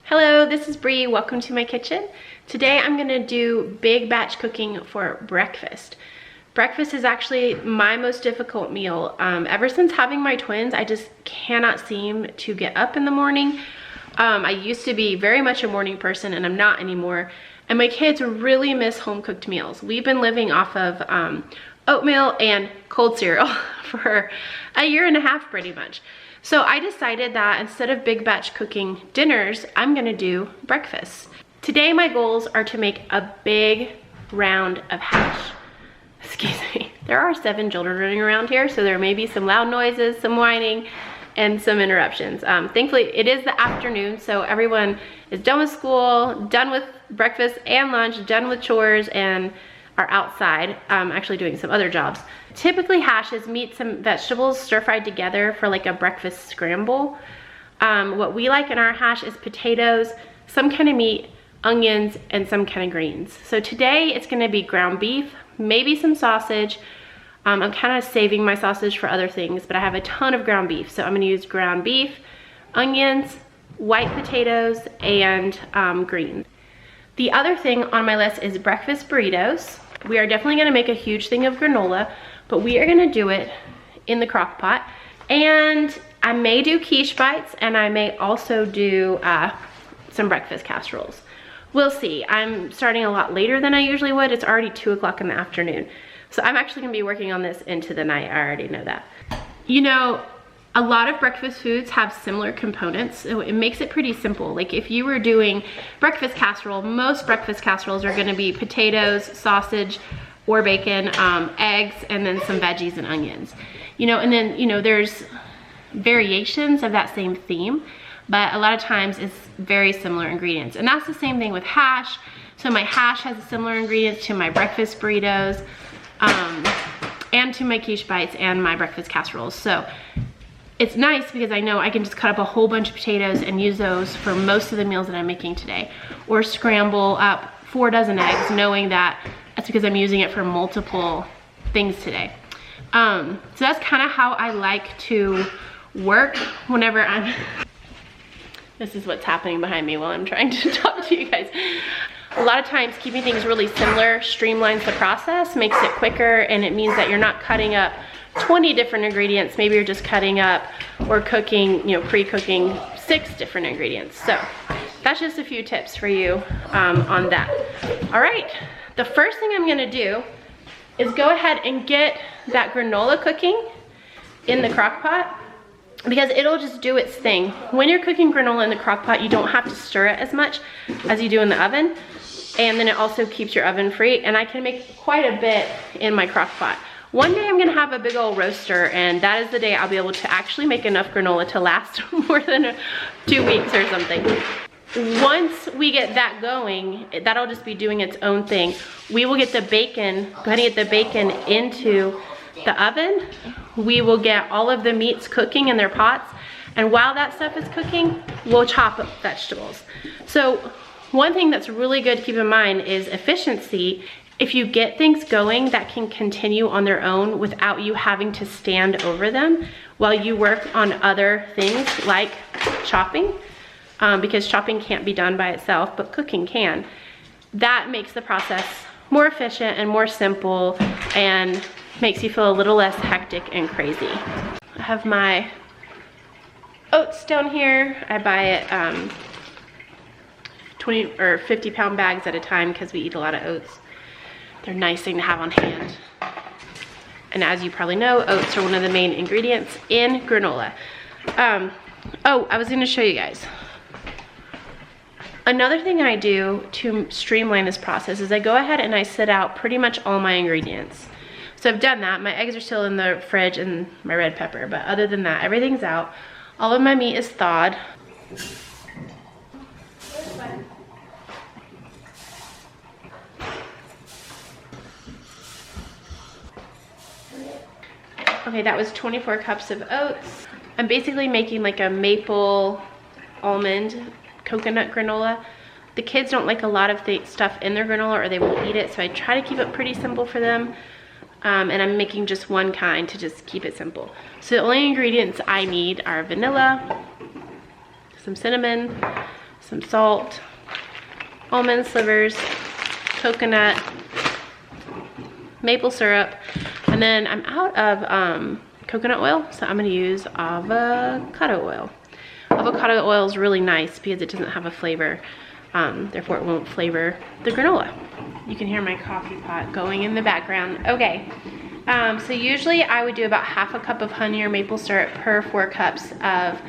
Hello, this is Bree. Welcome to my kitchen. Today I'm gonna do big batch cooking for breakfast. Breakfast is actually my most difficult meal. Ever since having my twins, I just cannot seem to get up in the morning. I used to be very much a morning person and I'm not anymore. And my kids really miss home cooked meals. We've been living off of oatmeal and cold cereal for a year and a half pretty much. So I decided that instead of big batch cooking dinners, I'm gonna do breakfast. Today my goals are to make a big round of hash. Excuse me. There are 7 children running around here, so there may be some loud noises, some whining, and some interruptions. Thankfully it is the afternoon, so everyone is done with school, done with breakfast and lunch, done with chores, and are outside actually doing some other jobs. Typically hash is meats and vegetables stir-fried together for like a breakfast scramble. What we like in our hash is potatoes, some kind of meat, onions, and some kind of greens. So today it's gonna be ground beef, maybe some sausage. I'm kind of saving my sausage for other things, but I have a ton of ground beef. So I'm gonna use ground beef, onions, white potatoes, and greens. The other thing on my list is breakfast burritos. We are definitely gonna make a huge thing of granola, but we are gonna do it in the crock pot. And I may do quiche bites, and I may also do some breakfast casseroles. We'll see. I'm starting a lot later than I usually would. It's already 2 o'clock in the afternoon. So I'm actually gonna be working on this into the night. I already know that. You know, a lot of breakfast foods have similar components, so it makes it pretty simple. Like if you were doing breakfast casserole, most breakfast casseroles are gonna be potatoes, sausage, or bacon, eggs, and then some veggies and onions. You know, and then, you know, there's variations of that same theme, but a lot of times it's very similar ingredients. And that's the same thing with hash. So my hash has similar ingredients to my breakfast burritos, and to my quiche bites and my breakfast casseroles. So it's nice because I know I can just cut up a whole bunch of potatoes and use those for most of the meals that I'm making today. Or scramble up 4 dozen eggs, knowing that that's because I'm using it for multiple things today. So that's kind of how I like to work whenever I'm... This is what's happening behind me while I'm trying to talk to you guys. A lot of times keeping things really similar streamlines the process, makes it quicker, and it means that you're not cutting up 20 different ingredients. Maybe you're just cutting up or cooking, you know, pre-cooking 6 different ingredients. So that's just a few tips for you on that. All right, the first thing I'm gonna do is go ahead and get that granola cooking in the crock pot, because it'll just do its thing. When you're cooking granola in the crock pot, you don't have to stir it as much as you do in the oven. And then it also keeps your oven free, and I can make quite a bit in my crock pot. One day I'm gonna have a big old roaster, and that is the day I'll be able to actually make enough granola to last more than 2 weeks or something. Once we get that going, that'll just be doing its own thing. We will get the bacon, go ahead and get the bacon into the oven. We will get all of the meats cooking in their pots, and while that stuff is cooking, we'll chop up vegetables. So one thing that's really good to keep in mind is efficiency. If you get things going that can continue on their own without you having to stand over them while you work on other things like chopping, because chopping can't be done by itself, but cooking can. That makes the process more efficient and more simple and makes you feel a little less hectic and crazy. I have my oats down here. I buy it 20 or 50 pound bags at a time because we eat a lot of oats. They're a nice thing to have on hand. And as you probably know, oats are one of the main ingredients in granola. Oh, I was gonna show you guys. Another thing I do to streamline this process is I go ahead and I set out pretty much all my ingredients. So I've done that. My eggs are still in the fridge and my red pepper, but other than that, everything's out. All of my meat is thawed. Okay, that was 24 cups of oats. I'm basically making like a maple almond coconut granola. The kids don't like a lot of stuff in their granola or they won't eat it, so I try to keep it pretty simple for them. And I'm making just one kind to just keep it simple. So the only ingredients I need are vanilla, some cinnamon, some salt, almond slivers, coconut, maple syrup, and then I'm out of coconut oil, so I'm gonna use avocado oil. Avocado oil is really nice because it doesn't have a flavor, therefore it won't flavor the granola. You can hear my coffee pot going in the background. Okay, so usually I would do about half a cup of honey or maple syrup per 4 cups of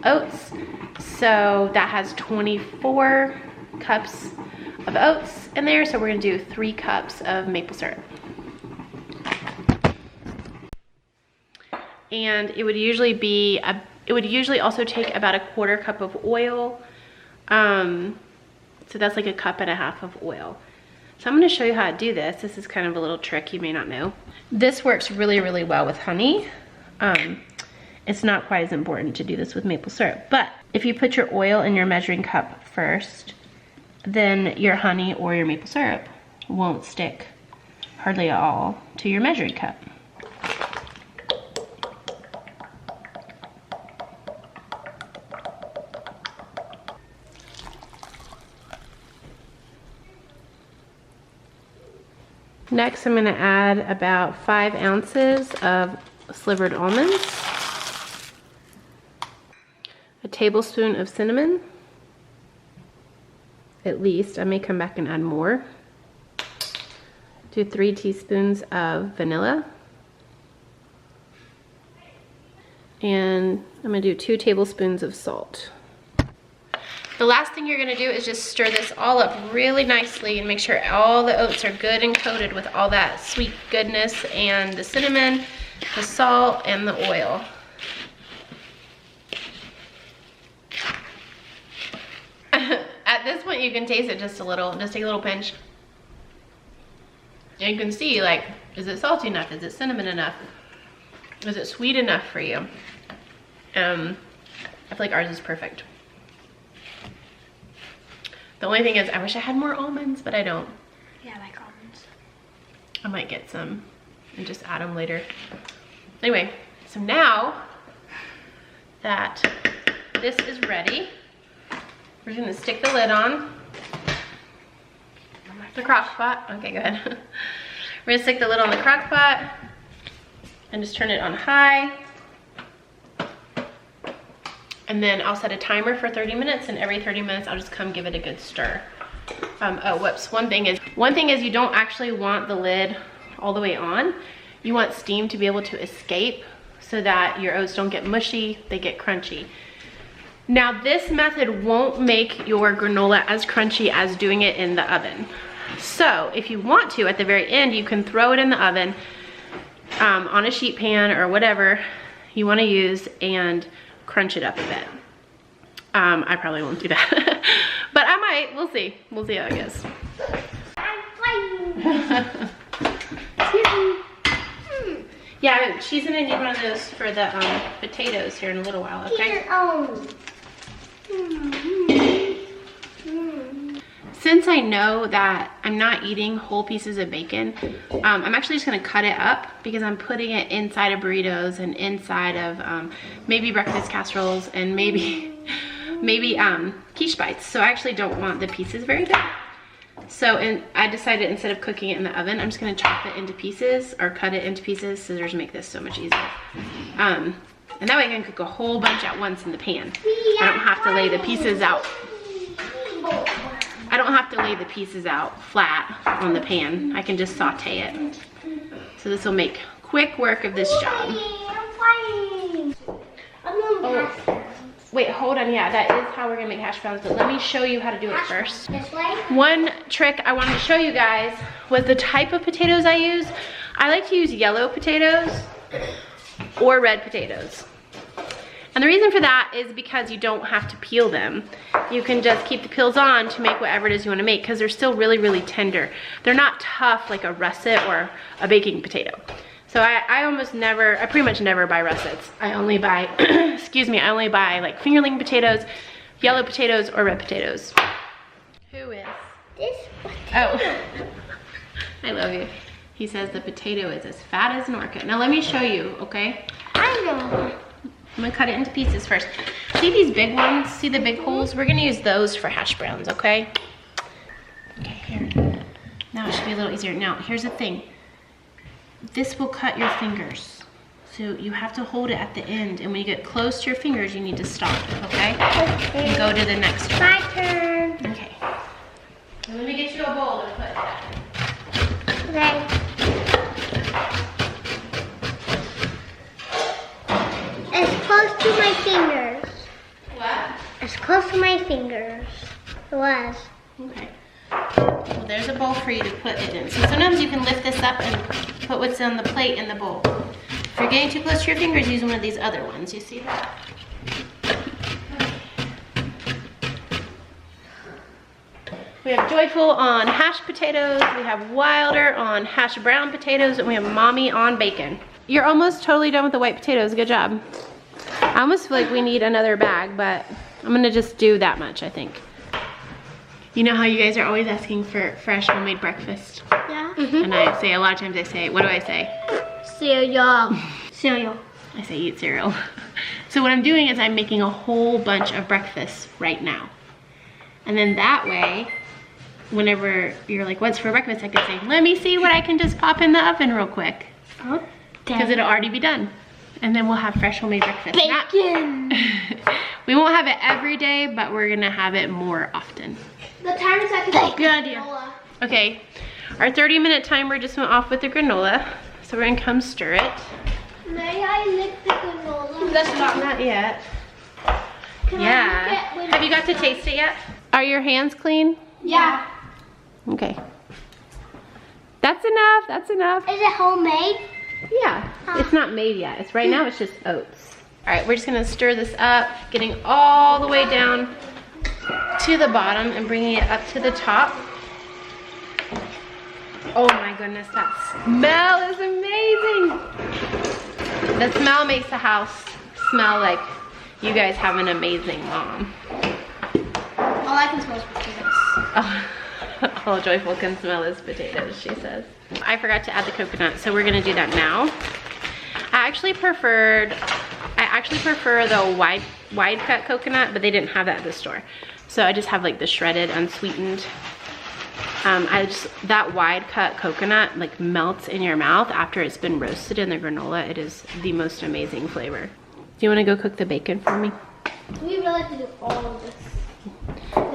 oats. So that has 24 cups of oats in there, so we're gonna do 3 cups of maple syrup. And it would usually be, it would usually also take about a 1/4 cup of oil. So that's like a 1.5 cups of oil. So I'm gonna show you how to do this. This is kind of a little trick you may not know. This works really, really well with honey. It's not quite as important to do this with maple syrup, but if you put your oil in your measuring cup first, then your honey or your maple syrup won't stick hardly at all to your measuring cup. Next, I'm gonna add about 5 ounces of slivered almonds, a tablespoon of cinnamon, at least. I may come back and add more. Do 3 teaspoons of vanilla. And I'm gonna do 2 tablespoons of salt. The last thing you're gonna do is just stir this all up really nicely and make sure all the oats are good and coated with all that sweet goodness and the cinnamon, the salt, and the oil. At this point you can taste it just a little, just take a little pinch. And you can see, like, is it salty enough? Is it cinnamon enough? Is it sweet enough for you? I feel like ours is perfect. The only thing is, I wish I had more almonds, but I don't. Yeah, I like almonds. I might get some and just add them later. Anyway, so now that this is ready, we're just gonna stick the lid on the crock pot. Okay, go ahead. We're gonna stick the lid on the crock pot and just turn it on high. And then I'll set a timer for 30 minutes, and every 30 minutes I'll just come give it a good stir. Oh, whoops, one thing is you don't actually want the lid all the way on. You want steam to be able to escape so that your oats don't get mushy, they get crunchy. Now this method won't make your granola as crunchy as doing it in the oven. So if you want to, at the very end, you can throw it in the oven on a sheet pan or whatever you wanna use and crunch it up a bit. I probably won't do that, but I might. We'll see. We'll see how it goes. Yeah, she's gonna need one of those for the potatoes here in a little while. Okay. Since I know that I'm not eating whole pieces of bacon, I'm actually just gonna cut it up because I'm putting it inside of burritos and inside of maybe breakfast casseroles and maybe quiche bites. So I actually don't want the pieces very big. So I decided instead of cooking it in the oven, I'm just gonna chop it into pieces or cut it into pieces. Scissors make this so much easier. And that way I can cook a whole bunch at once in the pan. I don't have to lay the pieces out. I don't have to lay the pieces out flat on the pan. I can just saute it. So this will make quick work of this job. Oh, wait, hold on. Yeah, that is how we're gonna make hash browns, but let me show you how to do it first. One trick I wanted to show you guys was the type of potatoes I use. I like to use yellow potatoes or red potatoes. And the reason for that is because you don't have to peel them. You can just keep the peels on to make whatever it is you want to make because they're still really, really tender. They're not tough like a russet or a baking potato. So I pretty much never buy russets. I only buy, excuse me, I only buy like fingerling potatoes, yellow potatoes, or red potatoes. Who is? This potato. Oh, I love you. He says the potato is as fat as an orchid. Now let me show you, okay? I know. I'm gonna cut it into pieces first. See these big ones? See the big holes? We're gonna use those for hash browns, okay? Okay, here. Now it should be a little easier. Now, here's the thing. This will cut your fingers. So you have to hold it at the end, and when you get close to your fingers, you need to stop, okay? And go to the next one. My turn. Okay. And let me get you a bowl to put that in. Okay. As close to my fingers. What? As close to my fingers. It was. Okay. Well, there's a bowl for you to put it in. So sometimes you can lift this up and put what's on the plate in the bowl. If you're getting too close to your fingers, use one of these other ones. You see that? We have Joyful on hashed potatoes, we have Wilder on hashed brown potatoes, and we have Mommy on bacon. You're almost totally done with the white potatoes. Good job. I almost feel like we need another bag, but I'm gonna just do that much, I think. You know how you guys are always asking for fresh homemade breakfast? Yeah. And I say, a lot of times I say, what do I say? Cereal. Cereal. I say eat cereal. So what I'm doing is I'm making a whole bunch of breakfasts right now. And then that way, whenever you're like, what's for breakfast? I can say, let me see what I can just pop in the oven real quick. Oh, because it'll already be done. And then we'll have fresh homemade breakfast. bacon. We won't have it every day, but we're gonna have it more often. The timer set to Good idea. Okay, our 30-minute timer just went off with the granola. So we're gonna come stir it. May I lick the granola? That's Not yet. Yeah. Have you got to taste it yet? Are your hands clean? Yeah. Okay. That's enough, that's enough. Is it homemade? Yeah, it's not made yet. It's right now, it's just oats. All right, we're just gonna stir this up, getting all the way down to the bottom and bringing it up to the top. Oh my goodness, that smell is amazing. The smell makes the house smell like you guys have an amazing mom. All I can smell is potatoes. Oh, all Joyful can smell is potatoes, she says. I forgot to add the coconut, so we're gonna do that now. I actually prefer the wide cut coconut, but they didn't have that at the store. So I just have like the shredded, unsweetened. That wide cut coconut like melts in your mouth after it's been roasted in the granola. It is the most amazing flavor. Do you wanna go cook the bacon for me? We really have to do all of this.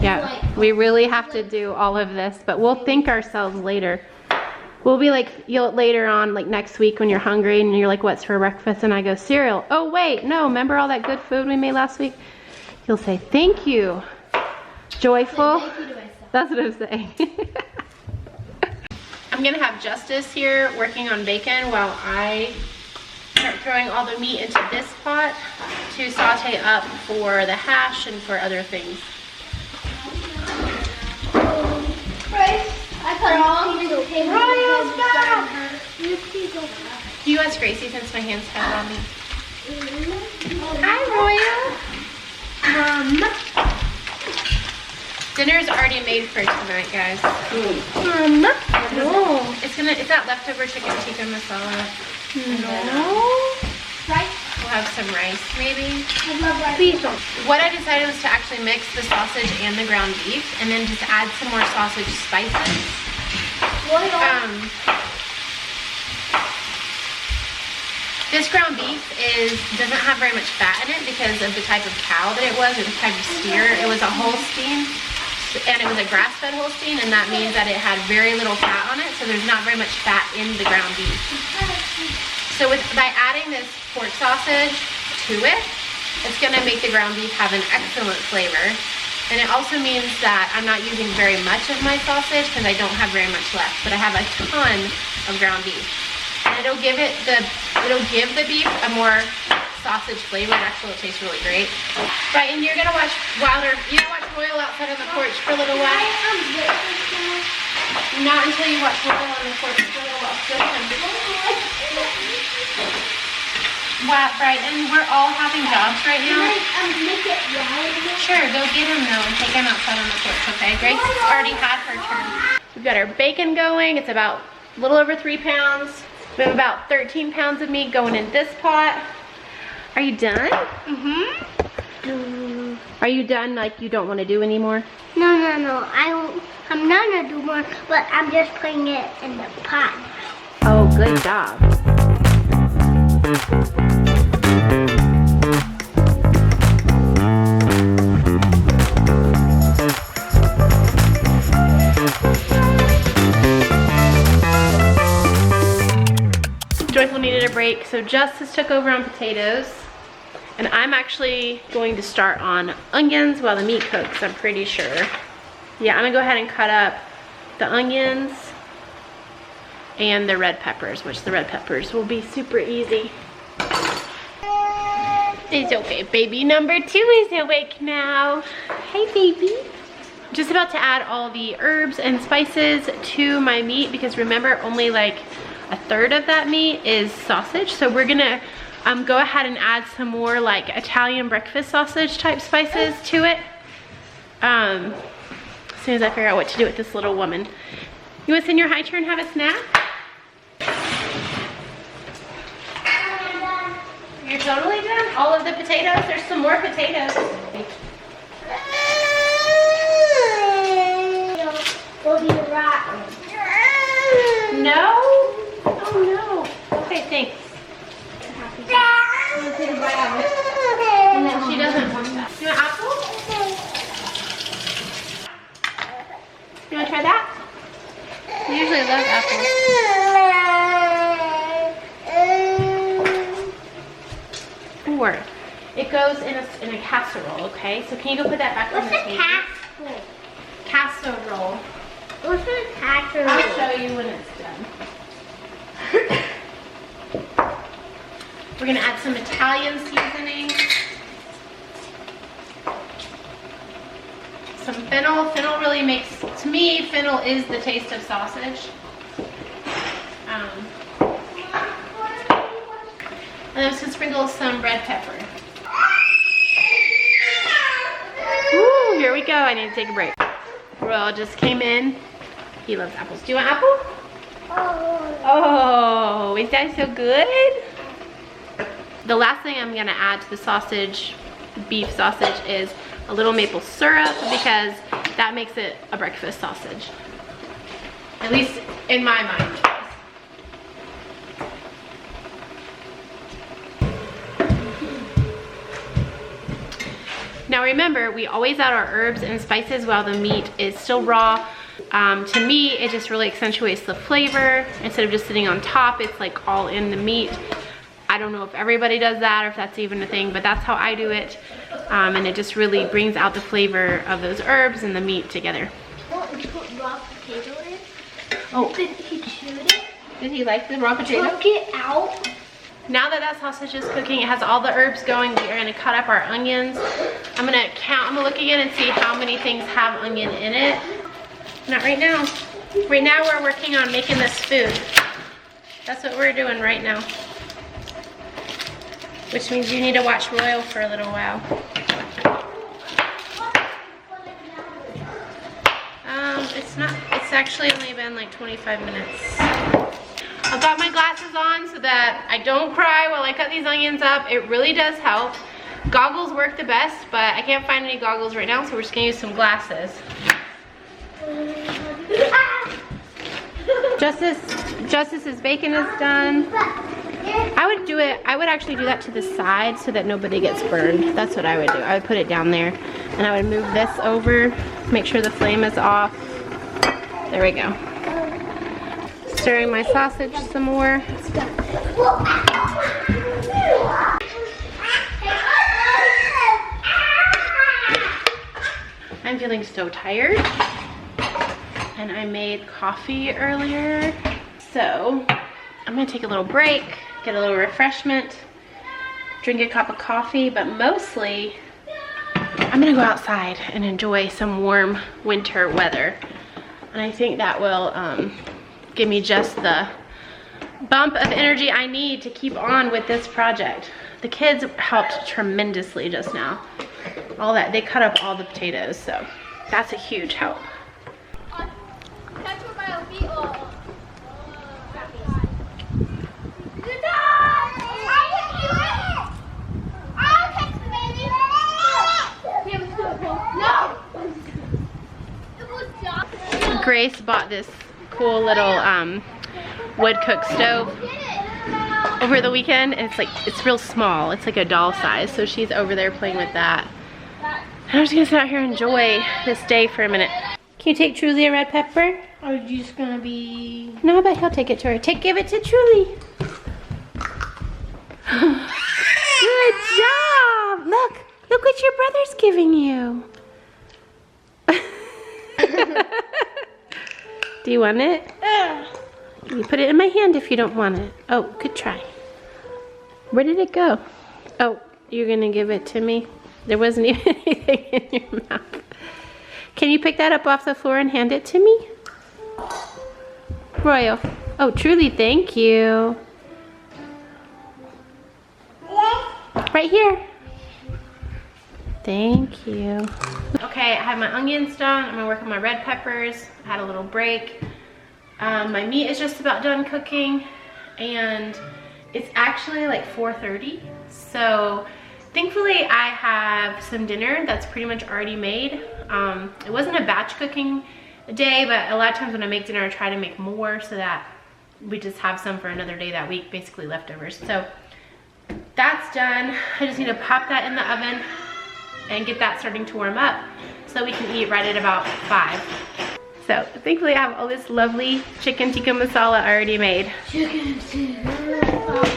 Yeah, we really have to do all of this, but we'll thank ourselves later. We'll be like, later on, like next week when you're hungry and you're like, what's for breakfast? And I go, cereal. Oh wait, no, remember all that good food we made last week? You'll say, thank you, Joyful. That's what I'm saying. I'm gonna have Justice here working on bacon while I start throwing all the meat into this pot to saute up for the hash and for other things. I put all these little papers. Royal's back! Do you ask Gracie since my hands have it on me? Hi, Royal. Dinner's already made for tonight, guys. It's that leftover chicken tikka masala. Rice? We'll have some rice, maybe. I love rice. Please don't. What I decided was to actually mix the sausage and the ground beef, and then just add some more sausage spices. This ground beef doesn't have very much fat in it because of the type of cow that it was, or the type of steer. It was a Holstein, and it was a grass-fed Holstein, and that means that it had very little fat on it, so there's not very much fat in the ground beef. So by adding this pork sausage to it, it's gonna make the ground beef have an excellent flavor. And it also means that I'm not using very much of my sausage because I don't have very much left, but I have a ton of ground beef. And it'll give the beef a more sausage flavor. It actually tastes really great. Right, and you're gonna watch Royal outside on the porch for a little while. Not until you watch Royal on the porch for a little while. Wow, Brighton, we're all having jobs right now. Make it wild. Sure, go get him though and take him outside on the porch, okay? Grace already had her turn. We've got our bacon going. It's about a little over 3 pounds. We have about 13 pounds of meat going in this pot. Are you done? Are you done, like you don't want to do anymore? No. I'm not gonna do more, but I'm just putting it in the pot. Oh, good job. Joyful needed a break, so Justice took over on potatoes. And I'm actually going to start on onions while the meat cooks, I'm pretty sure. Yeah, I'm gonna go ahead and cut up the onions and the red peppers, which the red peppers will be super easy. It's okay, baby number 2 is awake now. Hey, baby. Just about to add all the herbs and spices to my meat because remember, only like 1/3 of that meat is sausage. So we're gonna go ahead and add some more like Italian breakfast sausage type spices to it. As soon as I figure out what to do with this little woman. You wanna send your high chair and have a snack? You're totally done? All of the potatoes? There's some more potatoes. Will be rotten. No? Oh no. Okay, thanks. She doesn't want that. You want apple? You want to try that? I usually love apples. Or it goes in a casserole, okay? So can you go put that back on the table? Casserole. What's a casserole? I'll show you when it's done. We're gonna add some Italian seasoning. Some fennel. Fennel really makes, to me, fennel is the taste of sausage. And then I'm just gonna sprinkle some red pepper. Ooh, here we go. I need to take a break. Royal just came in. He loves apples. Do you want apple? Oh, is that so good? The last thing I'm gonna add to the sausage, beef sausage, is a little maple syrup because that makes it a breakfast sausage. At least in my mind. Now remember, we always add our herbs and spices while the meat is still raw. To me, it just really accentuates the flavor. Instead of just sitting on top, it's like all in the meat. I don't know if everybody does that or if that's even a thing, but that's how I do it. And it just really brings out the flavor of those herbs and the meat together. What, you put raw potato in? Oh. Did he chewed it? Did he like the raw potato? Took it out. Now that sausage is cooking, it has all the herbs going, we are gonna cut up our onions. I'm gonna look again and see how many things have onion in it. Not right now. Right now we're working on making this food. That's what we're doing right now. Which means you need to watch Royal for a little while. It's actually only been like 25 minutes. I've got my glasses on so that I don't cry while I cut these onions up. It really does help. Goggles work the best, but I can't find any goggles right now, so we're just gonna use some glasses. Justice's bacon is done. I would actually do that to the side so that nobody gets burned. That's what I would do. I would put it down there and I would move this over, make sure the flame is off. There we go. Stirring my sausage some more. I'm feeling so tired and I made coffee earlier. So I'm gonna take a little break, get a little refreshment, drink a cup of coffee, but mostly I'm gonna go outside and enjoy some warm winter weather. And I think that will give me just the bump of energy I need to keep on with this project. The kids helped tremendously just now. All that, they cut up all the potatoes, so that's a huge help. Grace bought this cool little wood cook stove over the weekend. And it's real small. It's like a doll size. So she's over there playing with that. And I'm just gonna sit out here and enjoy this day for a minute. Can you take Truly a red pepper? Or are you just gonna be... No, but he'll take it to her. Give it to Truly. Good job. Look what your brother's giving you. Do you want it? You put it in my hand if you don't want it. Oh, good try. Where did it go? Oh, you're gonna give it to me? There wasn't even anything in your mouth. Can you pick that up off the floor and hand it to me? Royal. Oh, Truly, thank you. Right here. Thank you. Okay, I have my onions done. I'm gonna work on my red peppers. I had a little break. My meat is just about done cooking, and it's actually like 4:30. So thankfully I have some dinner that's pretty much already made. It wasn't a batch cooking day, but a lot of times when I make dinner I try to make more so that we just have some for another day that week, basically leftovers. So that's done. I just need to pop that in the oven and get that starting to warm up so we can eat right at about 5. So thankfully I have all this lovely chicken tikka masala already made. Chicken tikka,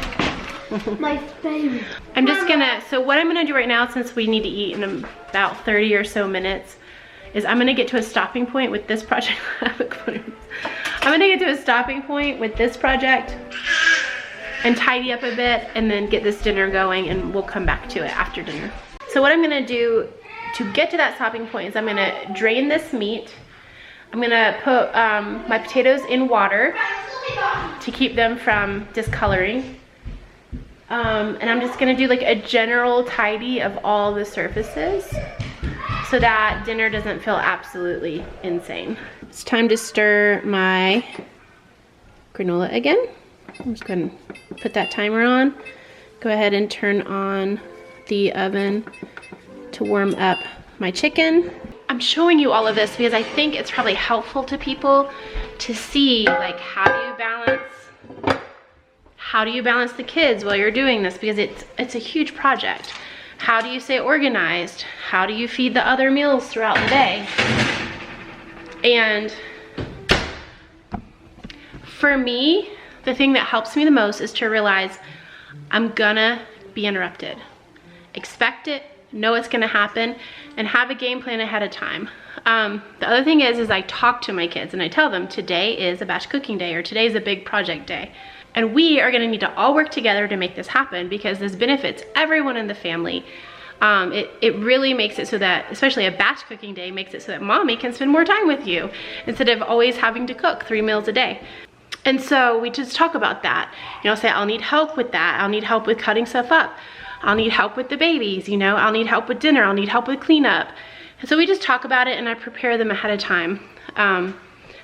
my favorite. I'm just gonna, so what I'm gonna do right now, since we need to eat in about 30 or so minutes, is I'm gonna get to a stopping point with this project. I'm gonna get to a stopping point with this project and tidy up a bit and then get this dinner going, and we'll come back to it after dinner. So what I'm gonna do to get to that stopping point is I'm gonna drain this meat. I'm gonna put my potatoes in water to keep them from discoloring. And I'm just gonna do like a general tidy of all the surfaces so that dinner doesn't feel absolutely insane. It's time to stir my granola again. I'm just gonna put that timer on. Go ahead and turn on the oven to warm up my chicken. I'm showing you all of this because I think it's probably helpful to people to see like how do you balance the kids while you're doing this, because it's a huge project. How do you stay organized? How do you feed the other meals throughout the day? And for me, the thing that helps me the most is to realize I'm gonna be interrupted. Expect it, know it's gonna happen, and have a game plan ahead of time. The other thing is I talk to my kids and I tell them today is a batch cooking day, or today is a big project day. And we are gonna need to all work together to make this happen, because this benefits everyone in the family. It really makes it so that, especially a batch cooking day, makes it so that mommy can spend more time with you instead of always having to cook 3 meals a day. And so we just talk about that. You know, say I'll need help with that. I'll need help with cutting stuff up. I'll need help with the babies, you know, I'll need help with dinner. I'll need help with cleanup. And so we just talk about it and I prepare them ahead of time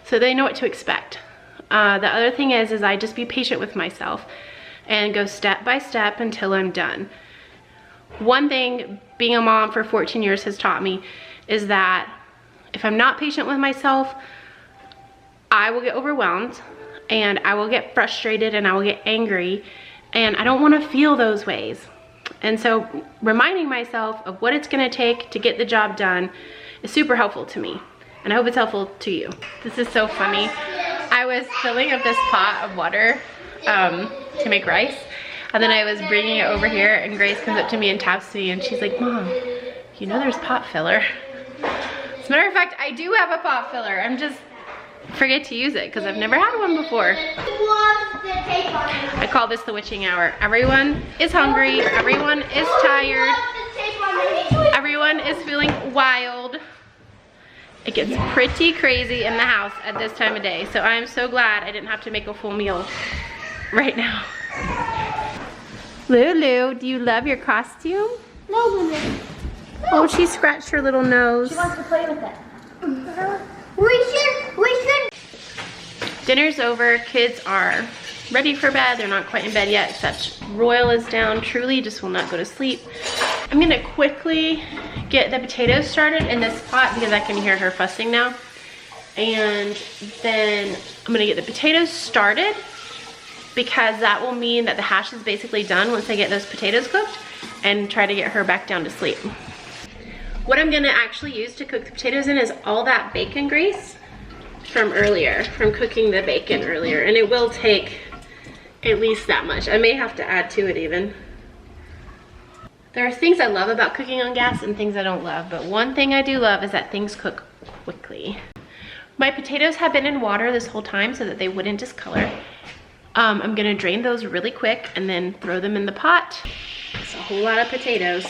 so they know what to expect. The other thing is I just be patient with myself and go step by step until I'm done. One thing being a mom for 14 years has taught me is that if I'm not patient with myself, I will get overwhelmed and I will get frustrated and I will get angry, and I don't want to feel those ways. And so reminding myself of what it's going to take to get the job done is super helpful to me, and I hope it's helpful to you. This is so funny. I was filling up this pot of water to make rice, and then I was bringing it over here, and Grace comes up to me and taps me, and she's like, "Mom, you know there's pot filler." As a matter of fact, I do have a pot filler. I'm just forget to use it because I've never had one before. I call this the witching hour. Everyone is hungry, everyone is tired, everyone is feeling wild. It gets pretty crazy in the house at this time of day, so I'm so glad I didn't have to make a full meal right now. Lulu, do you love your costume? No, Lulu. Oh, she scratched her little nose. She wants to play with it. We should. Dinner's over, kids are ready for bed. They're not quite in bed yet, except Royal is down. Truly just will not go to sleep. I'm gonna quickly get the potatoes started in this pot because I can hear her fussing now. And then I'm gonna get the potatoes started, because that will mean that the hash is basically done once I get those potatoes cooked, and try to get her back down to sleep. What I'm gonna actually use to cook the potatoes in is all that bacon grease from earlier, from cooking the bacon earlier. And it will take at least that much. I may have to add to it even. There are things I love about cooking on gas and things I don't love, but one thing I do love is that things cook quickly. My potatoes have been in water this whole time so that they wouldn't discolor. I'm gonna drain those really quick and then throw them in the pot. It's a whole lot of potatoes.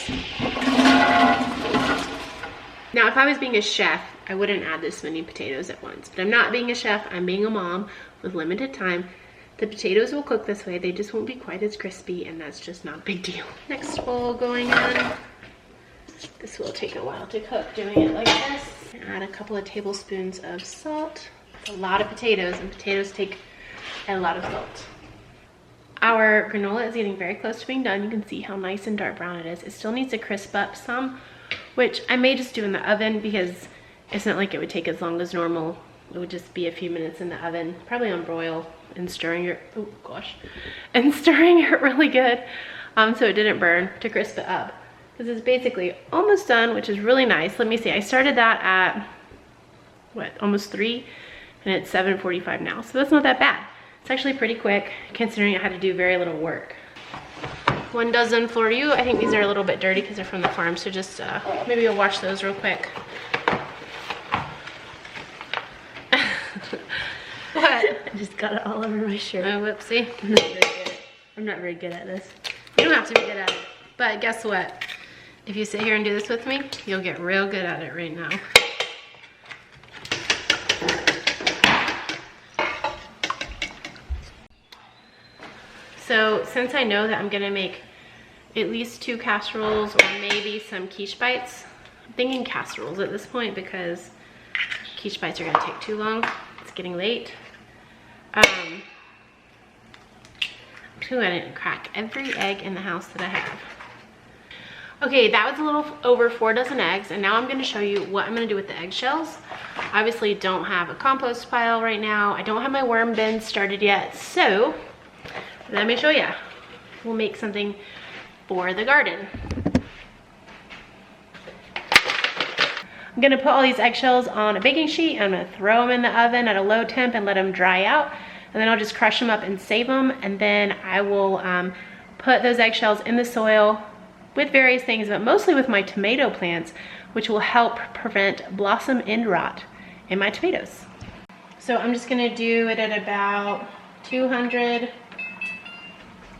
Now, if I was being a chef, I wouldn't add this many potatoes at once, but I'm not being a chef, I'm being a mom with limited time. The potatoes will cook this way, they just won't be quite as crispy, and that's just not a big deal. Next bowl going in. This will take a while to cook, doing it like this. Add a couple of tablespoons of salt. It's a lot of potatoes, and potatoes take a lot of salt. Our granola is getting very close to being done. You can see how nice and dark brown it is. It still needs to crisp up some, which I may just do in the oven because it's not like it would take as long as normal. It would just be a few minutes in the oven, probably on broil, and stirring it, oh gosh, and stirring it really good so it didn't burn, to crisp it up. Because it's basically almost done, which is really nice. Let me see, I started that at, what, almost 3, and it's 7:45 now, so that's not that bad. It's actually pretty quick, considering I had to do very little work. 1 dozen for you. I think these are a little bit dirty because they're from the farm, so just maybe I'll wash those real quick. What? I just got it all over my shirt. Oh, whoopsie. I'm not very good at this. You don't have to be good at it, but guess what? If you sit here and do this with me, you'll get real good at it right now. So since I know that I'm gonna make at least 2 casseroles or maybe some quiche bites, I'm thinking casseroles at this point because quiche bites are gonna take too long. It's getting late. I'm gonna crack every egg in the house that I have. Okay, that was a little over 4 dozen eggs, and now I'm gonna show you what I'm gonna do with the eggshells. Obviously don't have a compost pile right now. I don't have my worm bin started yet, so let me show you. We'll make something for the garden. I'm gonna put all these eggshells on a baking sheet. I'm gonna throw them in the oven at a low temp and let them dry out. And then I'll just crush them up and save them. And then I will put those eggshells in the soil with various things, but mostly with my tomato plants, which will help prevent blossom end rot in my tomatoes. So I'm just gonna do it at about 200.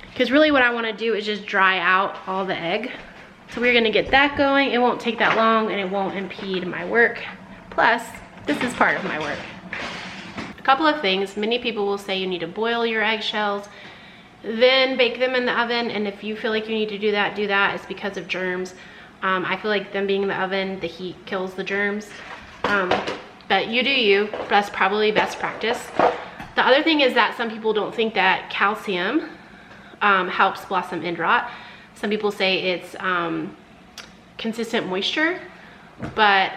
Because really what I want to do is just dry out all the egg. So we're going to get that going. It won't take that long and it won't impede my work. Plus, this is part of my work. A couple of things. Many people will say you need to boil your eggshells, then bake them in the oven. And if you feel like you need to do that, do that. It's because of germs. I feel like them being in the oven, the heat kills the germs. But you do you. That's probably best practice. The other thing is that some people don't think that calcium helps blossom end rot. Some people say it's consistent moisture, but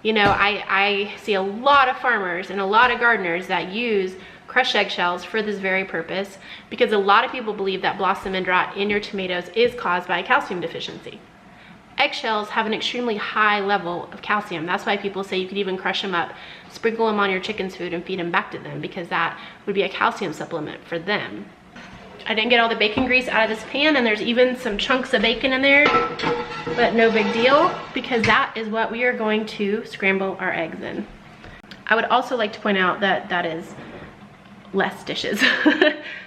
you know, I see a lot of farmers and a lot of gardeners that use crushed eggshells for this very purpose, because a lot of people believe that blossom end rot in your tomatoes is caused by a calcium deficiency. Eggshells have an extremely high level of calcium. That's why people say you could even crush them up, sprinkle them on your chicken's food and feed them back to them, because that would be a calcium supplement for them. I didn't get all the bacon grease out of this pan, and there's even some chunks of bacon in there, but no big deal, because that is what we are going to scramble our eggs in. I would also like to point out that that is less dishes.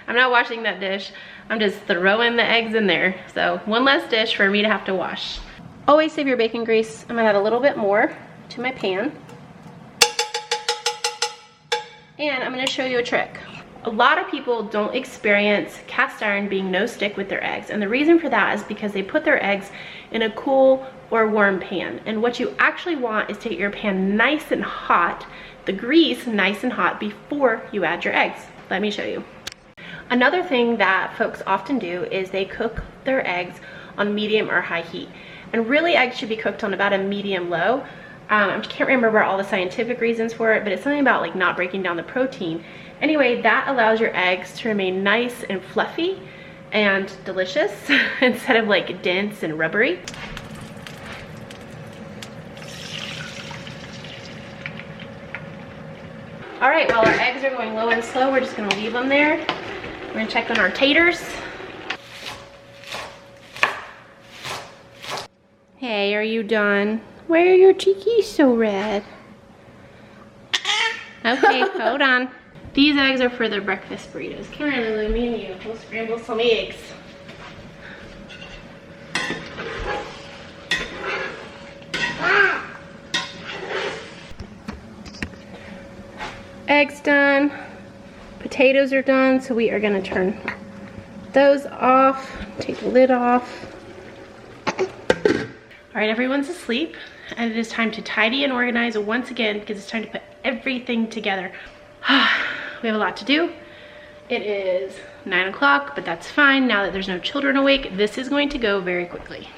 I'm not washing that dish. I'm just throwing the eggs in there. So 1 less dish for me to have to wash. Always save your bacon grease. I'm gonna add a little bit more to my pan. And I'm gonna show you a trick. A lot of people don't experience cast iron being no stick with their eggs, and the reason for that is because they put their eggs in a cool or warm pan. And what you actually want is to get your pan nice and hot, the grease nice and hot before you add your eggs. Let me show you. Another thing that folks often do is they cook their eggs on medium or high heat. And really, eggs should be cooked on about a medium low. I can't remember all the scientific reasons for it, but it's something about like not breaking down the protein. Anyway, that allows your eggs to remain nice and fluffy and delicious instead of like dense and rubbery. All right, while our eggs are going low and slow, we're just gonna leave them there. We're gonna check on our taters. Hey, are you done? Why are your cheekies so red? Okay, hold on. These eggs are for the breakfast burritos. Come here, Lulu, me and you. We'll scramble some eggs. Eggs done. Potatoes are done, so we are gonna turn those off. Take the lid off. All right, everyone's asleep, and it is time to tidy and organize once again because it's time to put everything together. We have a lot to do. It is 9 o'clock, but that's fine. Now that there's no children awake, this is going to go very quickly.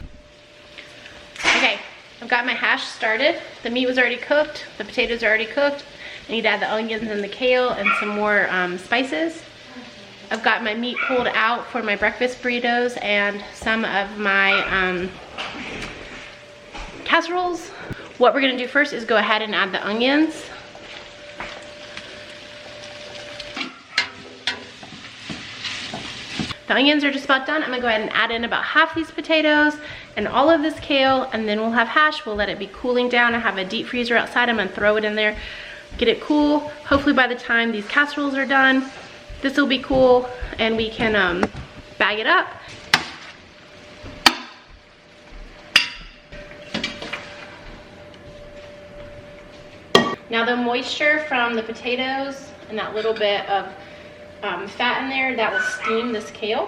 Okay, I've got my hash started. The meat was already cooked. The potatoes are already cooked. I need to add the onions and the kale and some more spices. I've got my meat pulled out for my breakfast burritos and some of my casseroles. What we're gonna do first is go ahead and add the onions. The onions are just about done. I'm gonna go ahead and add in about half these potatoes and all of this kale, and then we'll have hash. We'll let it be cooling down. I have a deep freezer outside. I'm gonna throw it in there, get it cool. Hopefully by the time these casseroles are done, this will be cool and we can bag it up. Now the moisture from the potatoes and that little bit of fat in there, that will steam this kale.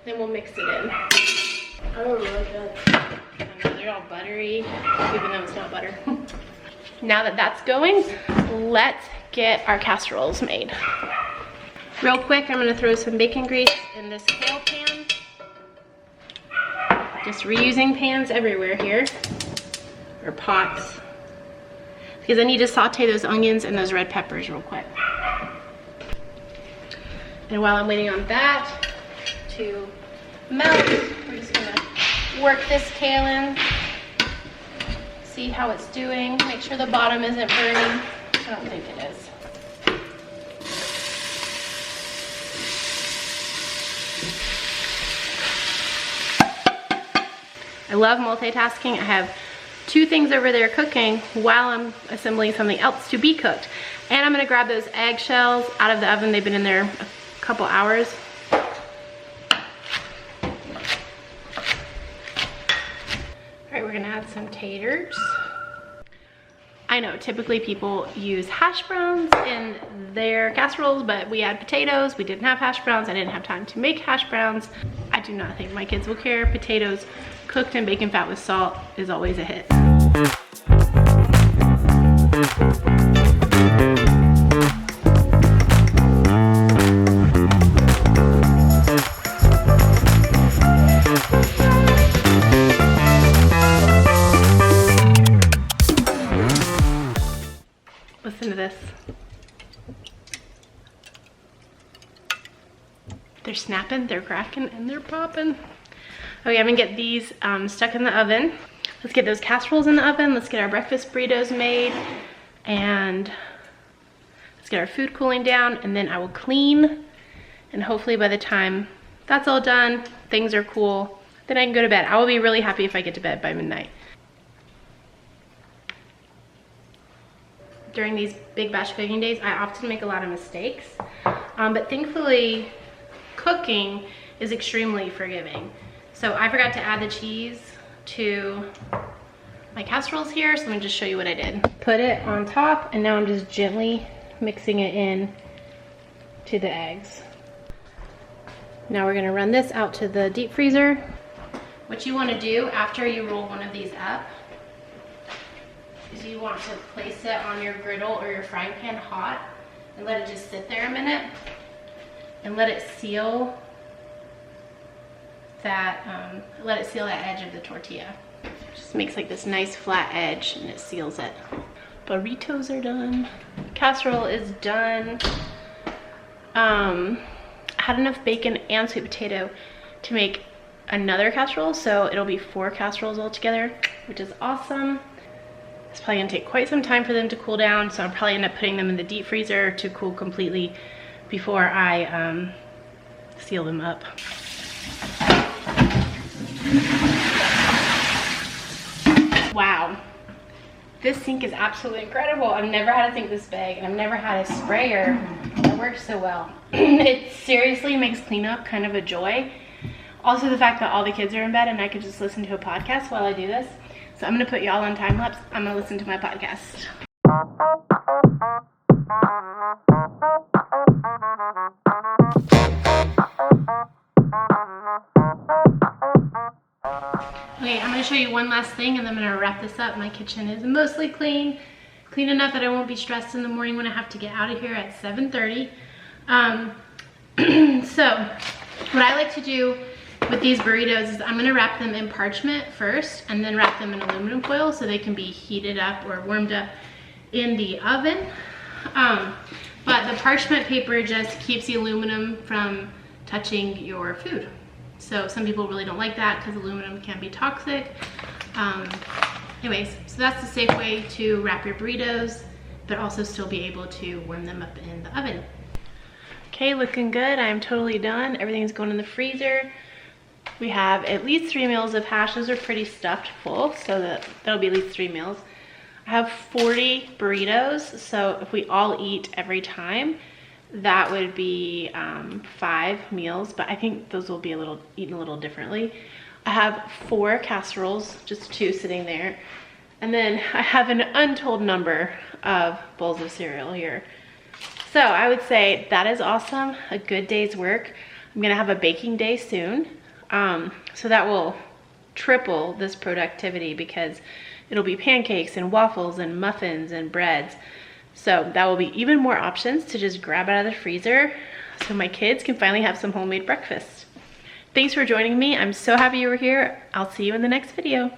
Then we'll mix it in. Oh, really good. I know, they're all buttery, even though it's not butter. Now that that's going, let's get our casseroles made. Real quick, I'm gonna throw some bacon grease in this kale pan. Just reusing pans everywhere here, or pots. Because I need to saute those onions and those red peppers real quick. And while I'm waiting on that to melt, we're just gonna work this kale in, see how it's doing, make sure the bottom isn't burning. I don't think it is. I love multitasking. I have 2 things over there cooking while I'm assembling something else to be cooked. And I'm gonna grab those eggshells out of the oven. They've been in there a couple hours. All right, we're gonna add some taters. I know typically people use hash browns in their casseroles, but we had potatoes. We didn't have hash browns. I didn't have time to make hash browns. I do not think my kids will care. Potatoes cooked in bacon fat with salt is always a hit. Listen to this. They're snapping, they're cracking, and they're popping. Okay, I'm gonna get these stuck in the oven. Let's get those casseroles in the oven. Let's get our breakfast burritos made. And let's get our food cooling down, and then I will clean. And hopefully by the time that's all done, things are cool, then I can go to bed. I will be really happy if I get to bed by midnight. During these big batch cooking days, I often make a lot of mistakes, but thankfully cooking is extremely forgiving. So I forgot to add the cheese to my casseroles here, so let me just show you what I did. Put it on top, and now I'm just gently mixing it in to the eggs. Now we're gonna run this out to the deep freezer. What you wanna do after you roll one of these up is you want to place it on your griddle or your frying pan hot and let it just sit there a minute and let it seal that edge of the tortilla. Just makes like this nice flat edge and it seals it. Burritos are done. Casserole is done. I had enough bacon and sweet potato to make another casserole, so it'll be 4 casseroles altogether, which is awesome. It's probably gonna take quite some time for them to cool down, so I'll probably end up putting them in the deep freezer to cool completely before I seal them up. Wow, this sink is absolutely incredible. I've never had a sink this big, and I've never had a sprayer that works so well. It seriously makes cleanup kind of a joy. Also the fact that all the kids are in bed and I could just listen to a podcast while I do this. So I'm gonna put y'all on time lapse. I'm gonna listen to my podcast. Okay, I'm gonna show you one last thing and then I'm gonna wrap this up. My kitchen is mostly clean enough that I won't be stressed in the morning when I have to get out of here at 7:30. So what I like to do with these burritos is I'm gonna wrap them in parchment first and then wrap them in aluminum foil so they can be heated up or warmed up in the oven. But the parchment paper just keeps the aluminum from touching your food. So some people really don't like that because aluminum can be toxic. Anyways, so that's the safe way to wrap your burritos, but also still be able to warm them up in the oven. Okay, looking good. I'm totally done. Everything's going in the freezer. We have at least 3 meals of hash. Those are pretty stuffed full, so that'll be at least 3 meals. I have 40 burritos, so if we all eat every time, that would be 5 meals, but I think those will be eaten a little differently. I have 4 casseroles, just 2 sitting there. And then I have an untold number of bowls of cereal here. So I would say that is awesome, a good day's work. I'm gonna have a baking day soon. So that will triple this productivity because it'll be pancakes and waffles and muffins and breads. So that will be even more options to just grab out of the freezer so my kids can finally have some homemade breakfast. Thanks for joining me. I'm so happy you were here. I'll see you in the next video.